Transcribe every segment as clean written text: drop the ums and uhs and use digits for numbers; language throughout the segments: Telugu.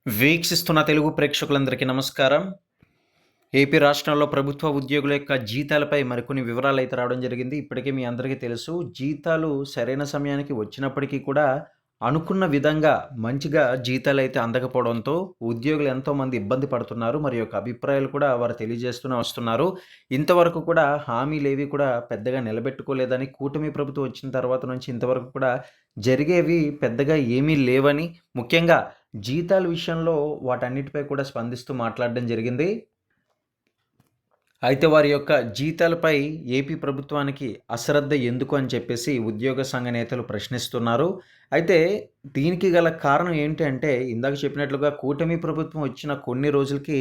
వీక్షిస్తున్న తెలుగు ప్రేక్షకులందరికీ నమస్కారం. ఏపీ రాష్ట్రంలో ప్రభుత్వ ఉద్యోగుల యొక్క జీతాలపై మరికొన్ని వివరాలైతే రావడం జరిగింది. ఇప్పటికే మీ అందరికీ తెలుసు. జీతాలు సరైన సమయానికి వచ్చినప్పటికీ కూడా అనుకున్న విధంగా మంచిగా జీతాలైతే అందకపోవడంతో ఉద్యోగులు ఎంతోమంది ఇబ్బంది పడుతున్నారు. మరి యొక్క అభిప్రాయాలు కూడా వారు తెలియజేస్తూనే వస్తున్నారు. ఇంతవరకు కూడా హామీలేవి కూడా పెద్దగా నిలబెట్టుకోలేదని, కూటమి ప్రభుత్వం వచ్చిన తర్వాత నుంచి ఇంతవరకు కూడా జరిగేవి పెద్దగా ఏమీ లేవని, ముఖ్యంగా జీతాల విషయంలో వాటన్నిటిపై కూడా స్పందిస్తూ మాట్లాడడం జరిగింది. అయితే వారి యొక్క జీతాలపై ఏపీ ప్రభుత్వానికి అశ్రద్ధ ఎందుకు అని చెప్పేసి ఉద్యోగ సంఘ నేతలు ప్రశ్నిస్తున్నారు. అయితే దీనికి గల కారణం ఏంటి అంటే, ఇందాక చెప్పినట్లుగా కూటమి ప్రభుత్వం వచ్చిన కొన్ని రోజులకి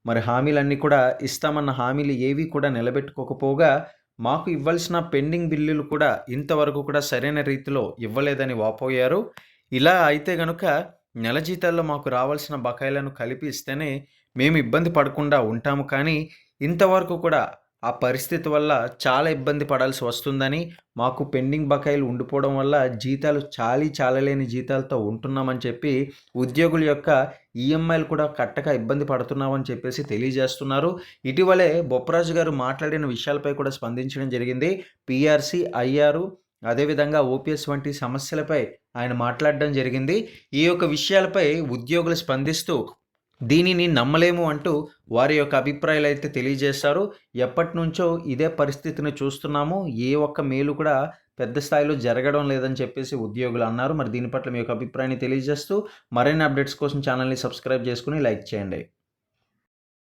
మరి హామీలన్నీ కూడా ఇస్తామన్న హామీలు ఏవి కూడా నిలబెట్టుకోకపోగా, మాకు ఇవ్వాల్సిన పెండింగ్ బిల్లులు కూడా ఇంతవరకు కూడా సరైన రీతిలో ఇవ్వలేదని వాపోయారు. ఇలా అయితే గనుక నెల జీతాల్లో మాకు రావాల్సిన బకాయిలను కలిపి ఇస్తేనే మేము ఇబ్బంది పడకుండా ఉంటాము, కానీ ఇంతవరకు కూడా ఆ పరిస్థితి వల్ల చాలా ఇబ్బంది పడాల్సి వస్తుందని, మాకు పెండింగ్ బకాయిలు ఉండిపోవడం వల్ల జీతాలు చాలలేని జీతాలతో ఉంటున్నామని చెప్పి ఉద్యోగుల యొక్క ఈఎంఐలు కూడా కట్టక ఇబ్బంది పడుతున్నామని చెప్పేసి తెలియజేస్తున్నారు. ఇటీవలే బొప్పరాజు గారు మాట్లాడిన విషయాలపై కూడా స్పందించడం జరిగింది. పీఆర్సీ, ఐఆర్ అదేవిధంగా ఓపీఎస్ వంటి సమస్యలపై ఆయన మాట్లాడడం జరిగింది. ఈ యొక్క విషయాలపై ఉద్యోగులు స్పందిస్తూ దీనిని నమ్మలేము అంటూ వారి యొక్క అభిప్రాయాలు అయితే తెలియజేశారు. ఎప్పటినుంచో ఇదే పరిస్థితిని చూస్తున్నాము. ఏ ఒక్క మేలు కూడా పెద్ద స్థాయిలో జరగడం లేదని చెప్పేసి ఉద్యోగులు అన్నారు. మరి దీని పట్ల మీ యొక్క అభిప్రాయాన్ని తెలియజేస్తూ మరిన్ని అప్డేట్స్ కోసం ఛానల్ని సబ్స్క్రైబ్ చేసుకుని లైక్ చేయండి.